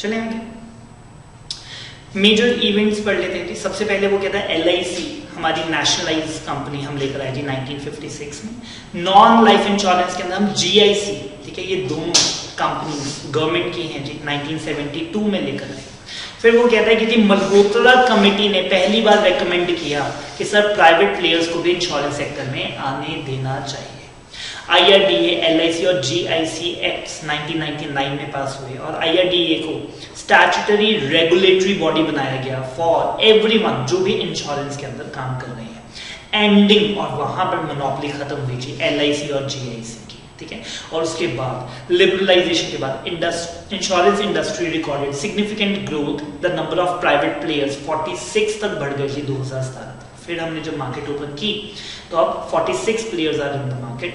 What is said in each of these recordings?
चलें आगे। Major events पढ़ लेते हैं जी। सबसे पहले वो कहता है LIC हमारी नेशनलाइज कंपनी हम लेकर आए जी 1956 में। नॉन लाइफ इंश्योरेंस के अंदर हम GIC, ठीक है, ये दोनों कंपनी गवर्नमेंट की हैं जी, 1972 में लेकर आए। फिर वो कहता है कि जी मल्होत्रा कमेटी ने पहली बार रेकमेंड किया कि सर प्राइवेट प्लेयर्स को भी इंश्योरेंस सेक्टर में आने देना चाहिए। IRDA, LIC और GIC एक्ट्स 1999 में पास हुए और IRDA को स्टैट्यूटरी रेगुलेटरी बॉडी बनाया गया फॉर एवरीवन जो भी इंश्योरेंस के अंदर काम कर रहे हैं। एंडिंग और वहां पर मोनोपोली खत्म हुई थी LIC और GIC की, ठीक है। और उसके बाद लिबरलाइजेशन के बाद insurance industry recorded significant growth. The number of private players 46 तक बढ़ गई थी 2017 तक। फिर हमने जब मार्केट ओपन की तो अब 46 players are in the market.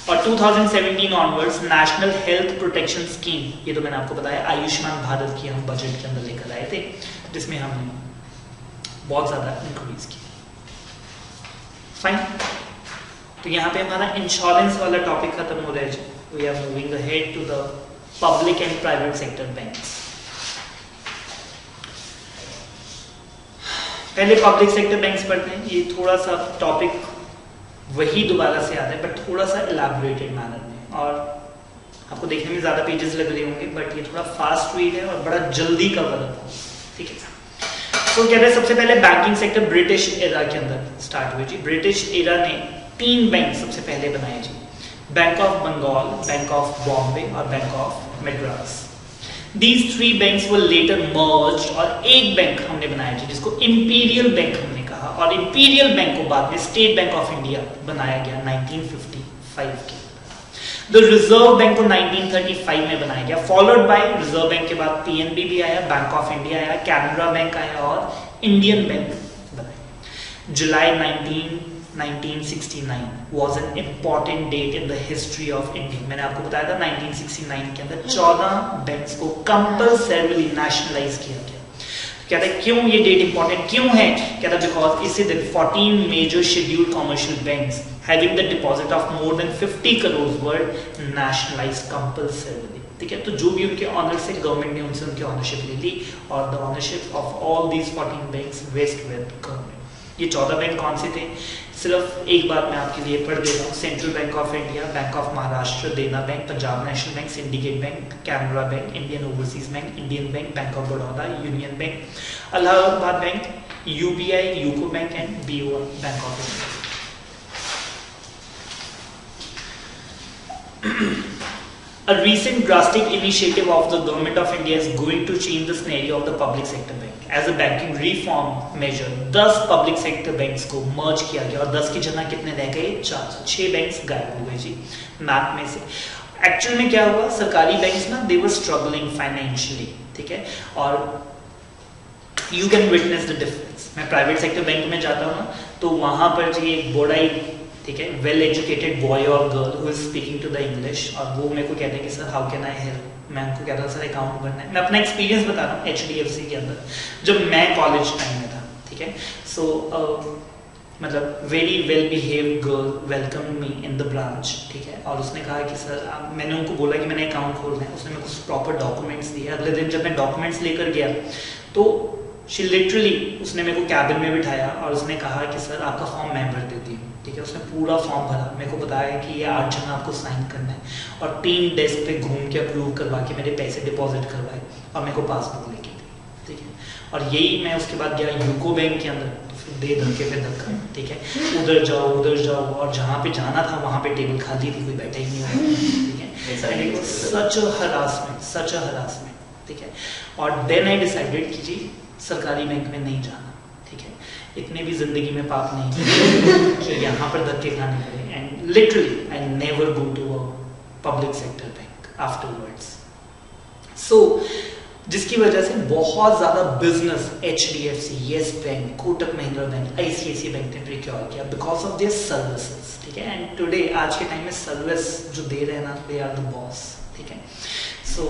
और 2017 onwards national health protection scheme, ये तो मैंने आपको बताया आयुष्मान भारत की हम बजट के अंदर लेकर आए थे, जिसमें हमने बहुत ज्यादा इंक्रीज की। फाइन, तो यहाँ पे हमारा इंश्योरेंस वाला टॉपिक खत्म हो रहा है। We are moving ahead to the public and private sector banks. पहले पब्लिक सेक्टर बैंक्स पढ़ते हैं। ये थोड़ा सा टॉपिक वही दोबारा से आता है बट थोड़ा सा इलैबोरेटेड मैनर में, और आपको देखने में ज्यादा पेजेस लग रहे होंगे बट ये थोड़ा फास्ट रीड है और बड़ा जल्दी कवर होता है, ठीक है। तो कहते हैं सबसे पहले बैंकिंग सेक्टर ब्रिटिश एरा के अंदर स्टार्ट हुई जी। ब्रिटिश एरा ने 3 बैंक सबसे पहले बनाए जी, bank of Bengal, bank of Bombay और bank of Madras. These 3 banks were later merged और एक बैंक हमने बनाया जी जिसको इंपीरियल बैंक हमने कहा, और इंपीरियल बैंक को बाद में स्टेट बैंक ऑफ इंडिया बनाया गया 1955 के। द रिजर्व बैंक को 1935 में बनाया गया, फॉलोड बाय रिजर्व बैंक के बाद PNB भी आया, बैंक ऑफ इंडिया आया, कैनरा बैंक आया और इंडियन बैंक बनाया। जुलाई 1969 was an important date in the history of India। मैंने आपको बताया था 1969 के अंदर 14 बैंक्स को कंपल्सरीली नेशनलाइज किया गया। कहता है क्यों ये डेट इंपॉर्टेंट क्यों है? कहता है बिकॉज इसी दिन 14 major scheduled commercial banks having the deposit of more than 50 crore were nationalise compulsorily, ठीक है। तो जो भी उनके ऑनर से गवर्नमेंट ने उनसे उनकी ऑनरशिप ले ली और the ownership of all these 14 banks vest with government. ये 14 बैंक कौन से थे? सिर्फ एक बात मैं आपके लिए पढ़ देता हूँ। Central bank of India, bank of Maharashtra, Dena bank, Punjab national bank, syndicate bank, Canara bank, Indian overseas bank, Indian bank, bank of Baroda, union bank, Allahabad bank, UBI, UCO bank and BOI, bank of India. A recent drastic initiative of the government of India is going to change the scenario of the public sector bank. As a banking reform measure, 10 public sector banks को merge किया गया और 10 की जगह कितने रह गए? 4। 6 banks गायब हो गए जी मैप में से। एक्चुअल में क्या हुआ? सरकारी बैंक्स ना they were struggling financially, ठीक है, और you can witness the difference। मैं प्राइवेट सेक्टर बैंक में जाता हूँ ना तो वहां पर जी एक बड़ा ही, ठीक है, वेल एजुकेटेड बॉय और girl who is speaking to the English, और वो मेरे को कहते हैं कि sir how can I help. मैं उनको कहता हूँ सर अकाउंट बनना है। मैं अपना एक्सपीरियंस बता रहा हूँ HDFC के अंदर जब मैं कॉलेज टाइम में था, ठीक है। सो मतलब very well behaved girl welcome me in the branch, ठीक है। और उसने कहा कि सर मैंने उनको बोला कि मैंने अकाउंट खोलना है। उसने मेरे को प्रॉपर डॉक्यूमेंट्स दिए। अगले दिन जब मैं डॉक्यूमेंट्स लेकर गया तो शी लिटरली उसने मेरे को कैबिन में बिठाया और उसने कहा कि सर आपका फॉर्म मैं भर देती हूँ, ठीक है। उसने पूरा फॉर्म भरा, मेरे को बताया कि ये 8 जन आपको साइन करना है, और 3 डेस्क पे घूम के अप्रूव करवा के मेरे पैसे डिपॉजिट करवाए और मेरे को पासबुक लेके दी, ठीक है। और यही मैं उसके बाद गया यूको बैंक के अंदर, तो फिर दे धक्के पे धक्का, ठीक है, उधर जाओ, और जहाँ पे जाना था वहाँ पे टेबल खाली थी, कोई बैठा ही नहीं हुआ, ठीक है। सच अ हरासमेंट, ठीक है। और देन आई डिसाइडेड कि जी सरकारी बैंक में नहीं जाना, ठीक है। इतने भी जिंदगी में पाप नहीं कि यहाँ पर धक्के खाने पड़े। And literally I never go to a public sector bank afterwards. So जिसकी वजह से बहुत ज्यादा business HDFC, yes bank, Kotak Mahindra bank, ICICI bank ने प्रिक्योर किया बिकॉज ऑफ देयर सर्विसेज, ठीक है। एंड टुडे आज के टाइम में सर्विस जो दे रहे हैं ना, दे आर द बॉस, ठीक है। सो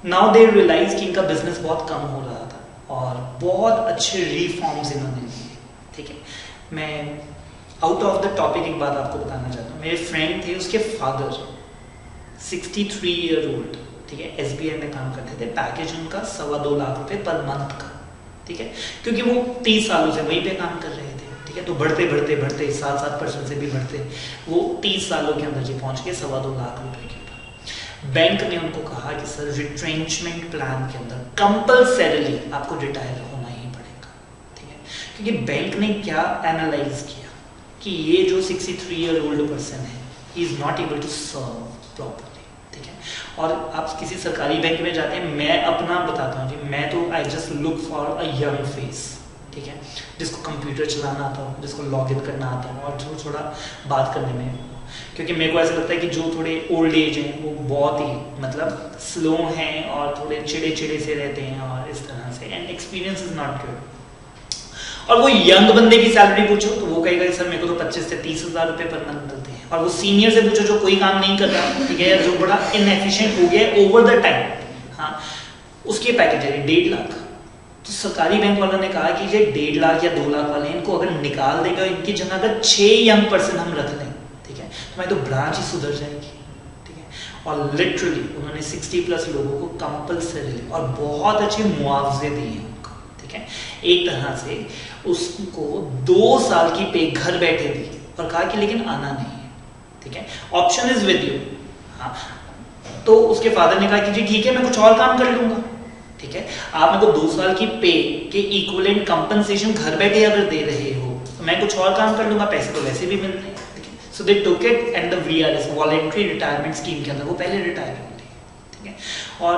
नाउ दे रियलाइज कि इनका बिजनेस बहुत कम हो रहा था और बहुत अच्छे रिफॉर्म्स इन्होंने लिए, ठीक है। मैं आउट ऑफ द टॉपिक एक बात आपको बताना चाहता हूँ। मेरे फ्रेंड थे, उसके फादर 63 ईयर ओल्ड, ठीक है, SBI में काम करते थे, पैकेज उनका 2.25 लाख रुपए पर मंथ का, ठीक है, क्योंकि वो 30 सालों से वहीं पे काम कर रहे थे, ठीक है, तो बढ़ते बढ़ते बढ़ते 7% से भी बढ़ते वो 30 सालों के अंदर जी पहुंच गए 2.25 लाख रुपए के ऊपर। बैंक ने उनको कहा कि सर रिट्रेंचमेंट प्लान के अंदर कंपल्सरीली आपको रिटायर होना ही पड़ेगा, ठीक है, क्योंकि बैंक ने क्या एनालाइज किया कि ये जो 63-year-old पर्सन है he is not able to serve properly, ठीक है, और आप किसी सरकारी बैंक में जाते हैं, मैं अपना बताता हूँ जी, मैं तो I just look for a young face, ठीक है, जिसको कंप्यूटर चलाना आता हो, जिसको लॉग इन करना आता हो और जो थोड़ा बात करने में, क्योंकि मेरे को ऐसा लगता है कि जो थोड़े ओल्ड एज हैं वो बहुत ही मतलब स्लो हैं और थोड़े चिड़े चिड़े से रहते हैं और इस तरह से, and experience is not good. और वो यंग बंदे की सैलरी पूछो तो वो कहेगा सर मेरे को तो 25 से 30 हज़ार रुपए पर मंथ मिलते हैं, और वो सीनियर से पूछो जो कोई काम नहीं कर रहा, ठीक है, जो बड़ा इनएफिशिएंट हो गया ओवर द टाइम, हाँ, उसकी पैकेज है 1.5 लाख। तो सरकारी बैंक वालों ने कहा कि ये 1.5 लाख या 2 लाख वाले इनको अगर निकाल देगा, इनकी जगह अगर 6 यंग पर्सन हम रख लें, ठीक है, तो हमारी तो ब्रांच ही सुधर जाएगी, ठीक है, और लिटरली उन्होंने 60+ लोगों को कंपल्सरी और बहुत अच्छे मुआवजे दिए हैं उनको, ठीक है, एक तरह से उसको 2 साल की पे घर बैठे दी और कहा कि लेकिन आना नहीं है, ठीक है, ऑप्शन इज विद यू, हाँ, तो उसके फादर ने कहा कि जी ठीक है मैं कुछ और काम कर लूंगा, ठीक है, आप मेरे को 2 साल की पे के इक्विवेलेंट कंपनसेशन घर बैठे अगर दे रहे हो तो मैं कुछ और काम कर लूंगा, पैसे तो वैसे भी मिल रहे हैं, ठीक है, so they took it and the VRS voluntary retirement scheme के अंदर वो पहले रिटायर हो गए, ठीक है, और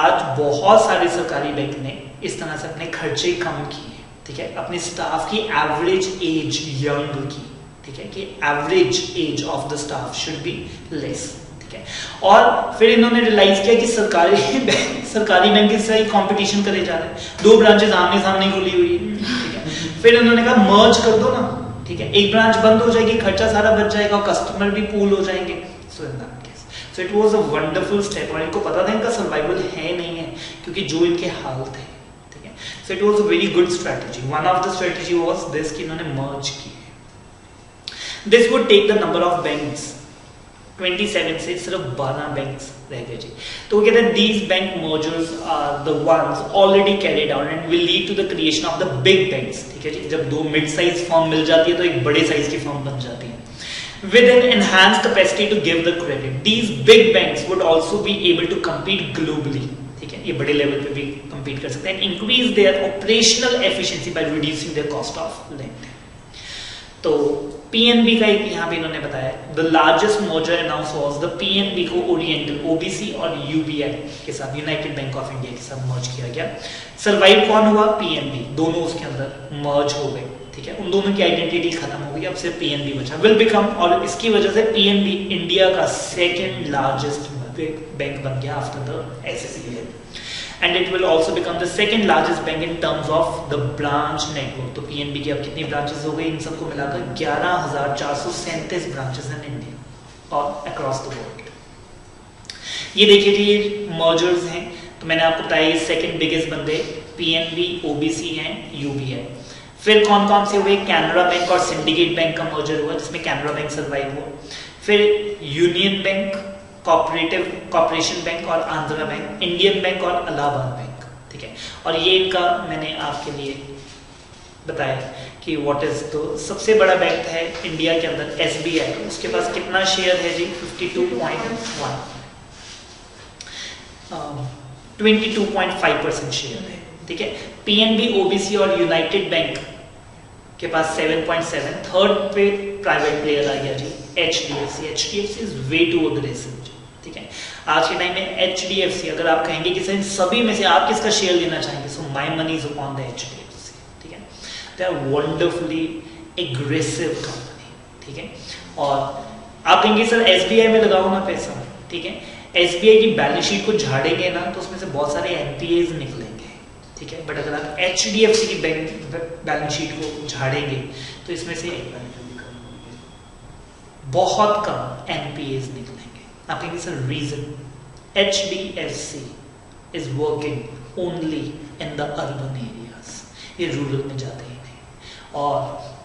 आज बहुत सारे सरकारी बैंक ने इस तरह से अपने खर्चे कम किए, ठीक है, अपने स्टाफ की एवरेज एज यंग की, ठीक है, कि average age of the staff should be less, ठीक है, और फिर इन्होंने रियलाइज किया कि सरकारी बैंक इस तरह कंपटीशन करे जा रहे हैं, 2 ब्रांचेस आमने सामने खुली हुई है, ठीक है, फिर इन्होंने कहा मर्ज कर दो ना, ठीक है, एक ब्रांच बंद हो जाएगी, खर्चा सारा बच जाएगा और कस्टमर भी पूल हो जाएंगे, so in that case so it was a wonderful step, और इनको पता था इनका सर्वाइवल है नहीं है क्योंकि जो इनके हाल थे, ठीक है, so it was a very good strategy. One of the strategy was this कि इन्होंने मर्ज किए। This would take the number of banks 27 से सिर्फ 12 बैंक्स रह गए जी। तो वो कहते हैं these bank mergers are the ones already carried out and will lead to the creation of the big banks, ठीक है जी, जब 2 मिड साइज फर्म मिल जाती है तो एक बड़े साइज की फर्म बन जाती है with an enhanced capacity to give the credit. These big banks would also be able to compete globally, ठीक है, ये बड़े लेवल पे भी compete कर सकते हैं, increase their operational efficiency by reducing their cost of lending. तो PNB का एक यहाँ पे इन्होंने बताया the largest merger announced was the PNB को Oriental OBC और UBI के साथ यूनाइटेड बैंक ऑफ इंडिया के साथ मर्ज किया गया। सर्वाइव कौन हुआ? PNB, दोनों उसके अंदर मर्ज हो गए, ठीक है, उन दोनों की आइडेंटिटी खत्म हो गई, अब सिर्फ PNB बचा, विल बिकम, और इसकी वजह से PNB इंडिया का 2nd लार्जेस्ट बैंक बन गया after the SCL, and it will also become the 2nd largest bank in terms of the branch network. तो PNB की अब कितनी ब्रांचेस हो गई? इन सबको मिलाकर 11,437 ब्रांचेस इन इंडिया और अक्रॉस द वर्ल्ड। ये देखिए जी, ये मर्जर्स हैं, तो मैंने आपको बताया ये 2nd बिगेस्ट बंदे PNB, OBC हैं, UBI। फिर कौन कौन से हुए? कैनरा बैंक और सिंडिकेट बैंक का मर्जर हुआ जिसमें कैनरा बैंक सर्वाइव हुआ। फिर यूनियन बैंक, कॉर्पोरेशन बैंक और आंध्रा बैंक, इंडियन बैंक और इलाहाबाद बैंक, ठीक है, और ये इनका मैंने आपके लिए बताया कि व्हाट इज, तो सबसे बड़ा बैंक है इंडिया के अंदर SBI, उसके पास कितना शेयर है जी? 22.5% शेयर है, ठीक है। PNB, OBC और यूनाइटेड बैंक के पास 7.7, थर्ड पे प्राइवेट प्लेयर आ गया जी HDFC। HDFC is way too aggressive, ठीक है। आज के टाइम में HDFC, अगर आप कहेंगे कि सर सभी में से आप किसका शेयर लेना चाहेंगे, so my money is upon the HDFC, ठीक है। They are wonderfully aggressive company, ठीक है। और आप कहेंगे सर SBI में लगाओ ना पैसा, ठीक है। SBI की बैलेंस शीट को झाड़ेंगे ना तो उसमें से बहुत सारे NPAs निकलेंगे, ठीक है, बट अगर आप HDFC की बैलेंस शीट को झाड़ेंगे तो इसमें से बहुत कम NPAs निकलेंगे। आप कहेंगे sir reason? HDFC is working only in the urban areas, ये रूरल में जाते ही नहीं। और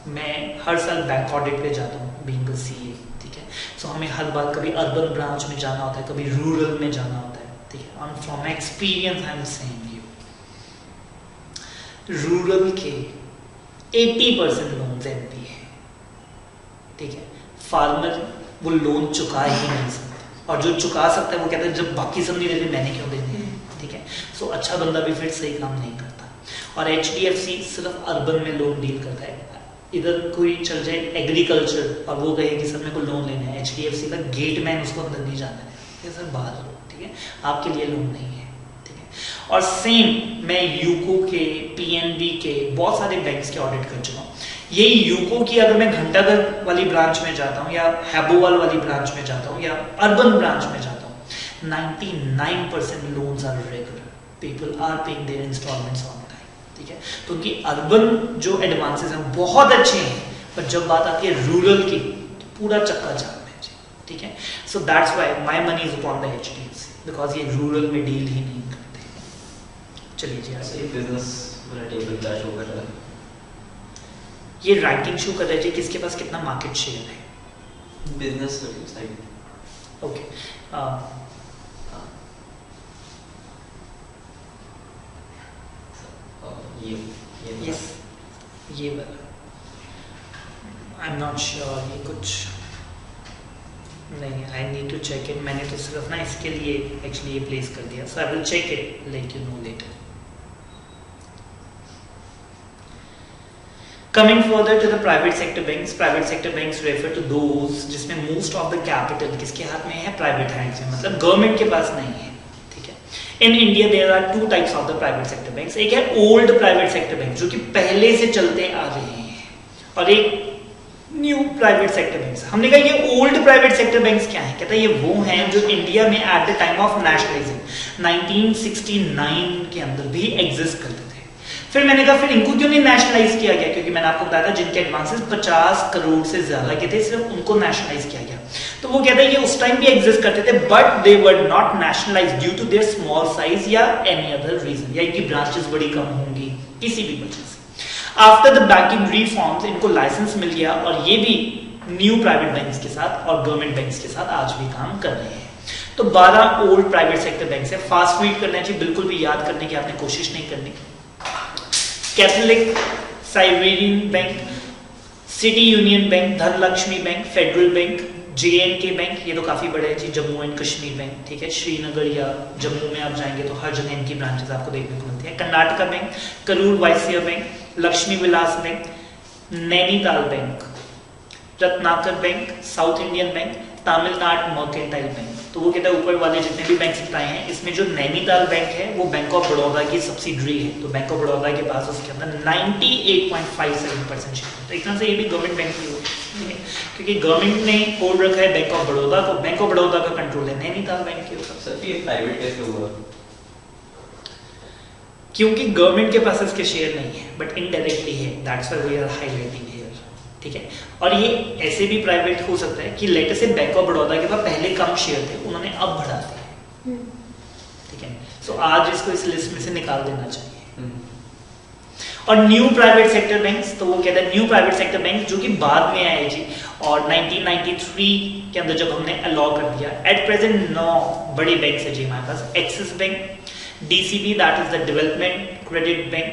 मैं हर साल बैंक ऑडिट पे जाता हूँ बीइंग अ CA, ठीक है, सो हमें हर बार कभी अर्बन ब्रांच में जाना होता है, कभी रूरल में जाना होता है, ठीक है, और from experience I am saying you, rural के 80% लोन्स एनपीए है, ठीक है, फार्मर वो लोन चुका ही नहीं सकता, और जो चुका सकता है वो कहता है जब बाकी सब नहीं देते मैंने क्यों देने हैं, ठीक है। सो अच्छा बंदा भी फिर सही काम नहीं करता। और HDFC सिर्फ अर्बन में लोन डील करता है, इधर कोई चल जाए एग्रीकल्चर और वो कहे कि सर मेरे को लोन लेना है, HDFC का गेट मैन उसको अंदर नहीं जाना है, सर बाहर लो, ठीक है, आपके लिए लोन नहीं है, ठीक है। और सेम मैं यूको के, PNB के बहुत सारे बैंक्स के ऑडिट कर चुका हूँ। यही यूको की अगर मैं घंटाघर वाली ब्रांच में जाता हूँ या हैबोवाल वाली ब्रांच में जाता हूँ या अर्बन ब्रांच में जाता हूँ, 99% loans are regular, people are paying their installments on time, ठीक है। तो उनकी अर्बन जो एडवांसेस हैं बहुत अच्छे हैं, पर जब बात आती है रूरल की तो पूरा चक्का जाम है जी, ठीक है। So that's why my money is upon the HDFC, because ये रूरल में डील ही नहीं करते। चलिए जी आगे। बिजनेस वाला टेबल क्या शो कर रहा है? ये रैंकिंग शो कर रहे थे किसके पास कितना मार्केट शेयर है बिजनेस साइड। ओके, ये ये वाला आई एम नॉट श्योर, ये कुछ नहीं, I need to check it, मैंने तो सिर्फ ना इसके लिए एक्चुअली ये प्लेस कर दिया, so I will check it, let you know later. Coming further to the private sector banks refer to those जिसमें most of the capital किसके हाथ में है, प्राइवेट हैंड्स में, मतलब गवर्नमेंट के पास नहीं है, ठीक है। In India there are two types of the private sector banks, एक है old private sector banks जो कि पहले से चलते आ रहे हैं, और एक न्यू प्राइवेट सेक्टर बैंक्स। हमने कहा ये ओल्ड प्राइवेट सेक्टर बैंक्स क्या है, कहता है ये वो हैं जो इंडिया में एट द टाइम ऑफ नेशनलाइजिंग 1969 के अंदर भी एग्जिस्ट करते थे। फिर मैंने कहा फिर इनको क्यों नहीं नेशनलाइज किया गया, क्योंकि मैंने आपको बताया था जिनके एडवांसेस 50 करोड़ से ज्यादा के थे सिर्फ उनको नेशनलाइज किया गया। तो वो कहता है ये उस टाइम भी एग्जिस्ट करते थे, but they were not nationalise due to their small size या एनी अदर रीजन, या इनकी ब्रांचेस बड़ी कम होंगी किसी भी वजह से। आफ्टर द बैंकिंग रिफॉर्म्स इनको लाइसेंस मिल गया, और ये भी न्यू प्राइवेट बैंक्स के साथ और गवर्नमेंट बैंक्स के साथ आज भी काम कर रहे हैं। तो 12 ओल्ड प्राइवेट सेक्टर बैंक्स है, फास्ट रीड करना चाहिए, बिल्कुल भी याद करने की आपने कोशिश नहीं करनी। Catholic Siberian bank, city union bank, Dhanlaxmi bank, federal bank, JNK bank, ये तो काफी बड़े हैं जी, जम्मू एंड कश्मीर बैंक, ठीक है, श्रीनगर या जम्मू में आप जाएंगे तो हर जगह इनकी ब्रांचेस आपको देखने को मिलती है। Karnataka bank, Karur Vysya bank, Lakshmi Vilas bank, Nainital bank, Ratnakar bank, south Indian bank, Tamil Nadu mercantile bank. तो वो कहता है ऊपर वाले जितने भी बैंक बताए हैं इसमें जो नैनीताल बैंक है वो बैंक ऑफ बड़ौदा की सब्सिडरी है, तो बैंक ऑफ बड़ौदा के पास उसके अंदर 98.57% शेयर है। तो एक तरह से ये भी गवर्नमेंट बैंक की होगी, ठीक है, क्योंकि गवर्नमेंट ने होल्ड रखा है बैंक ऑफ बड़ौदा को, बैंक ऑफ बड़ौदा का कंट्रोल है नैनीताल बैंक के ऊपर। सर ये प्राइवेट कैसे हुआ? क्योंकि गवर्नमेंट के पास इसके शेयर नहीं है, बट इनडायरेक्टली है, that's why we are highlighting here, ठीक है। और ये ऐसे भी प्राइवेट हो सकता है कि लेटर से बैंक ऑफ बड़ौदा के पास पहले कम शेयर थे, उन्होंने अब बढ़ा दिए, ठीक है। सो आज इसको इस लिस्ट में से निकाल देना चाहिए। और न्यू प्राइवेट सेक्टर बैंक्स, तो वो कहता है न्यू प्राइवेट सेक्टर बैंक जो कि बाद में आए जी, और 1993 के अंदर जब हमने अलाउ कर दिया। एट प्रेजेंट 9 बड़े बैंक है जी हमारे पास, Axis bank, DCB that is the development credit bank,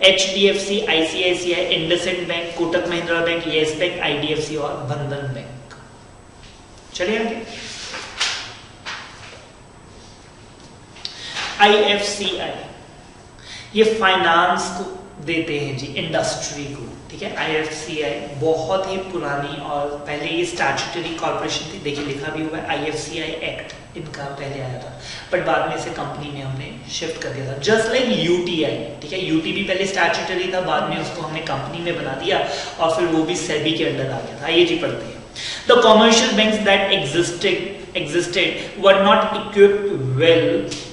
HDFC, ICICI, IndusInd bank, Kotak Mahindra bank, yes bank, IDFC और बंधन बैंक। चलिए आगे। IFCI ये फाइनेंस को देते हैं जी इंडस्ट्री को, ठीक है। IFCI बहुत ही पुरानी और पहले ये स्टैट्यूटरी कॉर्पोरेशन थी, देखिए लिखा भी हुआ है IFCI एक्ट इनका पहले आया था, बट बाद में इसे कंपनी में हमने शिफ्ट कर दिया था। जस्ट लाइक UTI, ठीक है, UTB पहले स्टैट्यूटरी था, बाद में उसको हमने कंपनी में बना दिया और फिर वो भी सेबी के अंडर आ गया था। ये जी पढ़ते हैं, the commercial banks that existed were not equipped well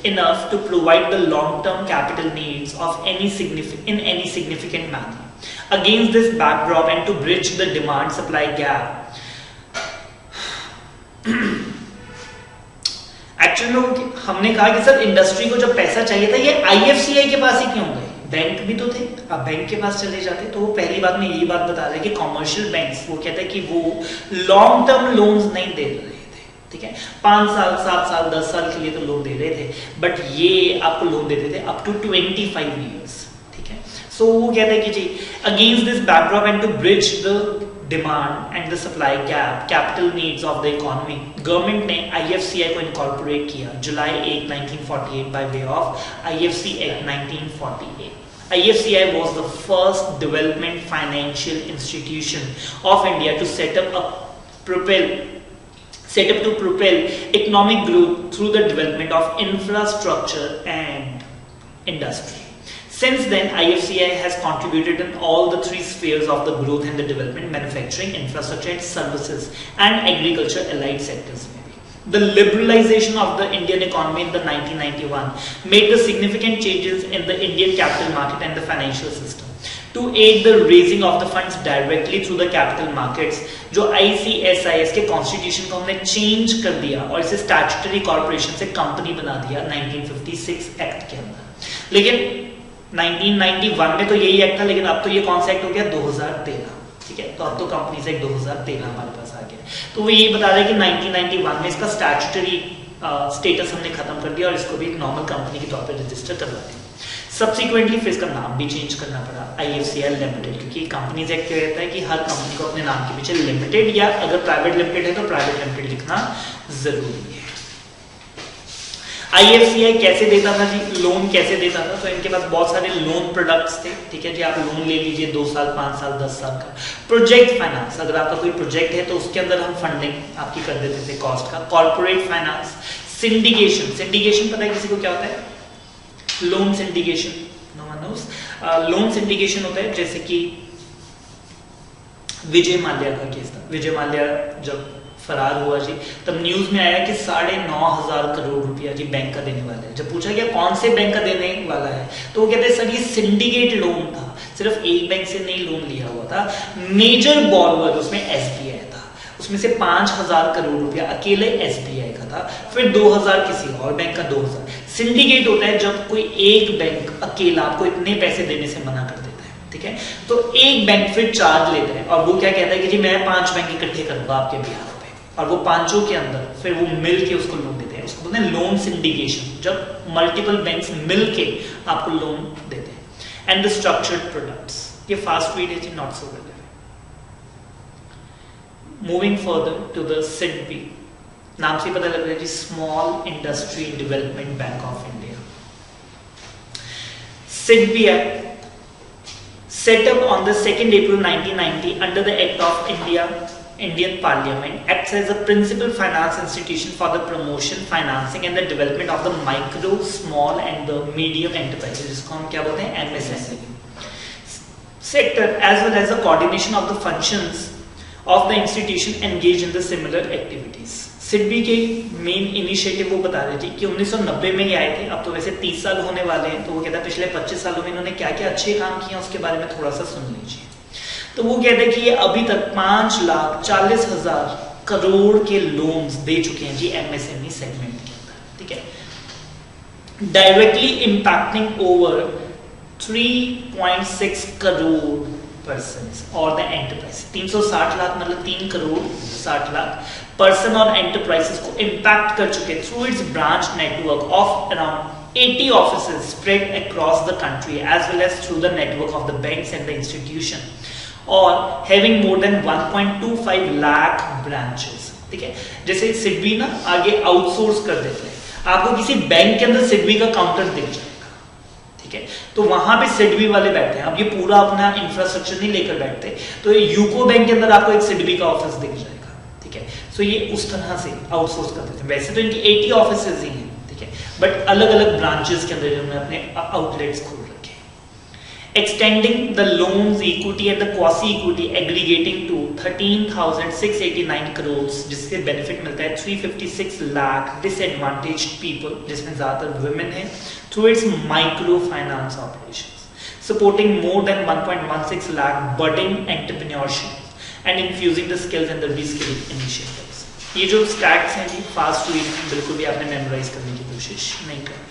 enough to provide the long-term capital needs of any significant manner. Against this backdrop and to bridge the demand-supply gap, actually में हमने कहा कि sir industry को जब पैसा चाहिए था ये IFCI के पास ही क्यों गए, बैंक भी तो थे, अब बैंक के पास चले जाते। तो वो पहली बात में यही बात बता रहे कि कॉमर्शियल बैंक्स वो कहते हैं कि वो लॉन्ग टर्म लोन्स नहीं दे रहे थे, ठीक है, 5 साल 7 साल 10 साल के लिए तो लोन दे रहे थे, बट ये आपको लोन देते थे अप टू 25 ईयर्स। ठीक है, सो वो कहते हैं कि जी against this backdrop and to bridge the demand and the supply gap capital needs of the economy, government ने आईएफसीआई को इनकॉर्पोरेट किया July 8, 1948 by way of IFC act 1948। IFCI was the first development financial institution of India to set up to propel economic growth through the development of infrastructure and industry. Since then, IFCI has contributed in all the three spheres of the growth and the development: manufacturing, infrastructure and services, and agriculture allied sectors. The liberalization of the Indian economy in the 1991 made the significant changes in the Indian capital market and the financial system. To aid the raising of the funds directly through the capital markets, जो ICSIS के constitution को हमने change कर दिया और इसे statutory corporation से company बना दिया 1956 एक्ट के अंदर। लेकिन 1991 में तो यही एक्ट था, लेकिन अब तो ये कौन सा एक्ट हो गया, 2013। ठीक है, तो अब तो कंपनीज एक्ट 2013 हमारे पास आ गया। तो वो यही बता रहा है कि 1991 में इसका स्टैट्यूटरी स्टेटस हमने खत्म कर दिया और इसको भी एक नॉर्मल कंपनी के तौर पे रजिस्टर करवा दिया। सब्सिक्वेंटली फिर इसका नाम भी चेंज करना पड़ा IFCI लिमिटेड, क्योंकि कंपनीज एक्ट कहता है कि हर कंपनी को अपने नाम के पीछे लिमिटेड या अगर प्राइवेट लिमिटेड है तो प्राइवेट लिमिटेड लिखना जरूरी है। IFCI कैसे देता था जी, लोन कैसे देता था, तो इनके पास बहुत सारे लोन प्रोडक्ट्स थे। ठीक है जी, आप लोन ले लीजिए 2 साल 5 साल 10 साल का। प्रोजेक्ट फाइनेंस, अगर आपका कोई प्रोजेक्ट है तो उसके अंदर हम फंडिंग आपकी कर देते थे कॉस्ट का। कॉर्पोरेट फाइनेंस, सिंडिकेशन, सिंडिकेशन पता है किसी को क्या होता है, loan syndication, no one knows. Loan syndication होता है जैसे कि विजय माल्या का केस था। विजय माल्या जब फरार हुआ जी, तब न्यूज में आया कि 9,500 करोड़ रुपया जी बैंक का देने वाला है। जब पूछा गया कौन से बैंक का देने वाला है, तो वो कहते हैं सर ये सिंडिकेट लोन था, सिर्फ एक बैंक से नहीं लोन लिया हुआ था। मेजर बॉरोवर उसमें SBI था, उसमें से 5,000 करोड़ रुपया अकेले SBI का था, फिर 2,000 किसी और बैंक का 2,000। सिंडिकेट होता है जब कोई एक बैंक अकेला आपको इतने पैसे देने से मना कर देता है। ठीक है, तो एक बैंक फिर चार्ज लेता है और वो क्या कहता है कि जी मैं 5 बैंक इकट्ठे करूंगा आपके बिहार, और वो पांचों के अंदर फिर वो मिल के उसको लोन देते हैं। उसको बोलते हैं लोन सिंडिकेशन, जब मल्टीपल बैंक्स मिल के आपको लोन देते हैं। एंड द स्ट्रक्चर्ड प्रोडक्ट्स, ये फास्ट रीड है जी, not so well. Moving further to the SIDBI, नाम से पता लग रहा है जी, small industry development bank of India. SIDBI Act set up on the 2nd April 1990 under the Act of Indian Parliament, acts as a principal finance institution for the promotion, financing and the development of the micro, small and the medium enterprises, जिसको हम क्या बोलते हैं, MSME sector, as well as the coordination of the functions of the institution engaged in the similar activities. SIDBI के main initiative वो बता रहे थे कि 1990 में ही आए थे, अब तो वैसे 30 साल होने वाले हैं, तो वो कहता है पिछले 25 सालों में इन्होंने क्या क्या अच्छे काम किए उसके बारे में थोड़ा सा सुन लीजिए। तो वो कहते हैं कि ये अभी तक 5,40,000 करोड़ के लोन्स दे चुके हैं जी MSME सेगमेंट के अंदर। ठीक है, directly impacting over 3.6 crore persons और द एंटरप्राइज। 360 लाख मतलब 3 करोड़ 60 लाख पर्सन और एंटरप्राइजेस को इम्पैक्ट कर चुके through it's branch network of around 80 offices spread across the country, as well as through the network of the banks and the institution, और having more than 1.25 lakh branches। ठीक है, जैसे SIDBI ना आगे outsource कर देते हैं, आपको किसी बैंक के अंदर SIDBI का काउंटर दिख जाएगा। ठीक है, तो वहां पे SIDBI वाले बैठते हैं। अब ये पूरा अपना इंफ्रास्ट्रक्चर नहीं लेकर बैठते, तो ये यूको बैंक के अंदर आपको एक SIDBI का ऑफिस दिख जाएगा। ठीक है, सो ये उस तरह से आउटसोर्स कर देते हैं। वैसे तो इनकी 80 ऑफिसेज ही हैं, ठीक है, बट अलग अलग ब्रांचेस के अंदर इन्होंने अपने आउटलेट्स खोल रखे। Extending the loans equity and the quasi equity aggregating to 13,689 crores, जिससे बेनिफिट मिलता है 356 लाख disadvantaged people, जिसमें ज्यादातर women हैं, through its micro finance operations, supporting more than 1.16 lakh budding entrepreneurship and infusing the skills and the reskilling initiatives। ये जो stats हैं जी, fast read बिल्कुल भी आपने मेमोराइज करने की कोशिश नहीं करनी।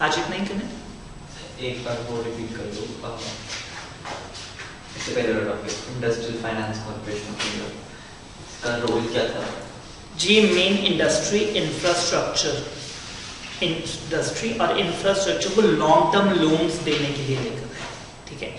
आज इतना ही करें, एक बार वो रिपीट कर दो। इससे पहले वाला topic industrial finance corporation of India, इसका रोल क्या था? जी मेन इंडस्ट्री और इंफ्रास्ट्रक्चर को लॉन्ग टर्म लोन्स देने के लिए लेकर है, ठीक है।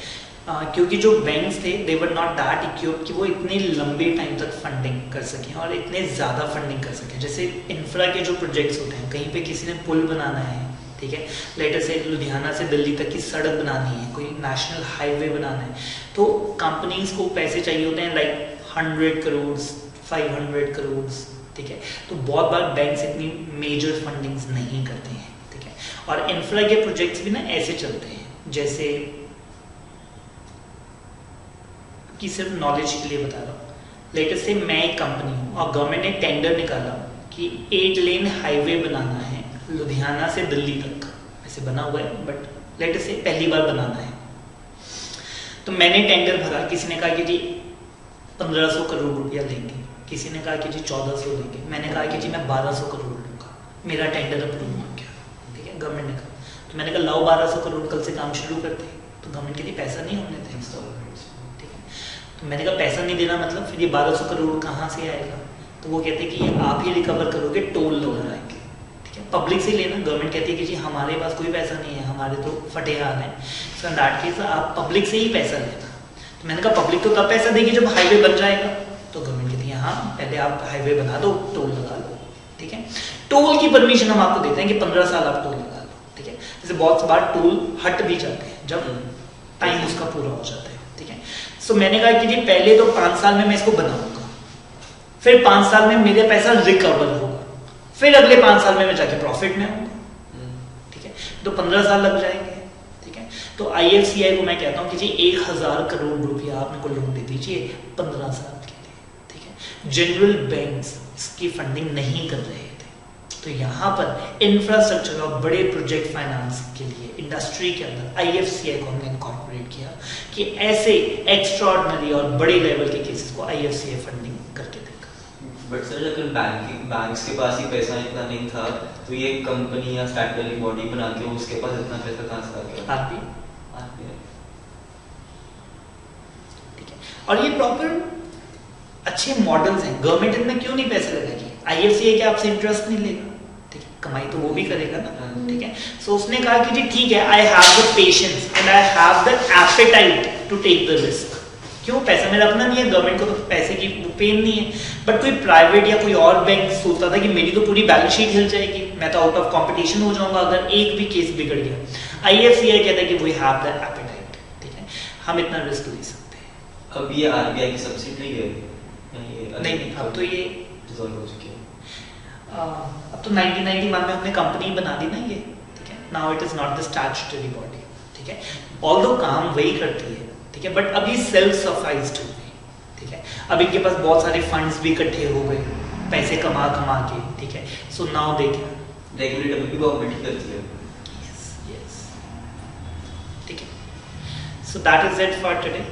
क्योंकि जो बैंक्स थे दे वर नॉट दैट इक्विप्ड कि वो इतने लंबे टाइम तक फंडिंग कर सकें और इतने ज़्यादा फंडिंग कर सकें। जैसे इंफ्रा के जो प्रोजेक्ट्स होते हैं, कहीं पे किसी ने पुल बनाना है, ठीक है, लेटर से लुधियाना से दिल्ली तक की सड़क बनानी है, कोई नेशनल हाईवे बनाना है, तो कंपनीज को पैसे चाहिए होते हैं लाइक 100 करोड़ 500 करोड़, ठीक है। तो बहुत बार बैंक्स इतनी मेजर फंडिंग्स नहीं करते हैं, ठीक है। और इंफ्रा के प्रोजेक्ट्स भी ना ऐसे चलते हैं, जैसे कि सिर्फ नॉलेज के लिए बता रहा हूँ, लेटेस्ट से मैं एक कंपनी हूँ और गवर्नमेंट ने टेंडर निकाला कि 8 लेन हाईवे बनाना है लुधियाना से दिल्ली तक, वैसे बना हुआ है बट लेटेस्ट से पहली बार बनाना है। तो मैंने टेंडर भरा, किसी ने कहा कि जी 1500 करोड़ रुपया लेंगे, किसी ने कहा कि जी 1400 लेंगे, मैंने कहा कि जी मैं 1200 करोड़ लूँगा, मेरा टेंडर अप्रूव हो गया, ठीक है। गवर्नमेंट ने कहा, तो मैंने कहा लाओ 1200 करोड़ कल से काम शुरू करते, तो गवर्नमेंट कहती पैसा नहीं होने थे, तो मैंने कहा पैसा नहीं देना मतलब फिर ये 1200 करोड़ कहाँ से आएगा? तो वो कहते हैं कि ये आप ही रिकवर करोगे टोल वगैरह के, ठीक है, पब्लिक से लेना। गवर्नमेंट कहती है कि जी हमारे पास कोई पैसा नहीं है, हमारे तो फटे हाल हैं, सो इन दैट केस आप पब्लिक से ही पैसा लेना। तो मैंने कहा पब्लिक तो तब पैसा देगी जब हाईवे बन जाएगा, तो गवर्नमेंट कहती है हाँ पहले आप हाईवे बना दो, टोल लगा लो, ठीक है। टोल की परमिशन हम आपको देते हैं कि 15 साल आप टोल लगा लो, ठीक है। जैसे बहुत बार टोल हट भी जाते हैं जब टाइम उसका पूरा हो जाता है, ठीक है। सो मैंने कहा कि जी पहले तो 5 साल में मैं इसको बनाऊंगा, फिर 5 साल में मेरा पैसा रिकवर होगा, फिर अगले 5 साल में मैं जाके प्रॉफिट में आऊंगा, ठीक है। तो 15 साल लग जाएंगे, ठीक है। तो IFCI को मैं कहता हूँ कि जी 1000 करोड़ रुपया आप मेरे को लोन दे दीजिए 15 साल के लिए, ठीक है। जनरल बैंक्स इसकी फंडिंग नहीं कर रहे थे, तो यहाँ पर इंफ्रास्ट्रक्चर और बड़े प्रोजेक्ट फाइनेंस के लिए इंडस्ट्री के अंदर IFCI को हमने इनकॉर्पोरेट किया कि ऐसे एक्स्ट्राऑर्डिनरी और बड़े लेवल के केसेस को IFCI फंडिंग करके देगा। बट सर अगर बैंक्स के पास ही पैसा इतना नहीं था, तो ये कंपनी या स्टैट्यूटरी बॉडी बना के उसके पास इतना पैसा कहाँ से आ गया? RBI, ठीक है। और ये प्रॉपर अच्छे मॉडल्स हैं, गवर्नमेंट इनमें क्यों नहीं पैसे लगाएगी? IFCI क्या आपसे इंटरेस्ट नहीं लेगा, ठीक है, कमाई तो वो भी करेगा ना, ठीक है। सो उसने कहा कि जी ठीक है, I have the patience and I have the appetite to take the risk. क्यों? पैसा मेरा अपना नहीं है, गवर्नमेंट को तो पैसे की पेन नहीं है, बट कोई प्राइवेट या कोई और बैंक सोचता था कि मेरी तो पूरी बैलेंस शीट हिल जाएगी, मैं तो आउट ऑफ कंपटीशन हो जाऊंगा अगर एक भी केस बिगड़ गया। IFCI कहता है कि वी हैव द एपेटाइट, ठीक है, हम इतना रिस्क ले सकते हैं। अब ये RBI की सब्सिडी है? नहीं, अब तो ये रिजॉल्व हो चुकी है। अब तो 1991 में हमने कंपनी बना दी ना ये, ठीक है। Now it is not the statutory body, ठीक है, ऑल्दो काम वही करती है, ठीक है, बट अब ये सेल्फ सफाइज्ड हो गई, ठीक है। अब इनके पास बहुत सारे फंड्स भी इकट्ठे हो गए, पैसे कमा के, ठीक है। So now they can regulator भी गवर्नमेंट ही करती है। यस, ठीक है। So that is it for today.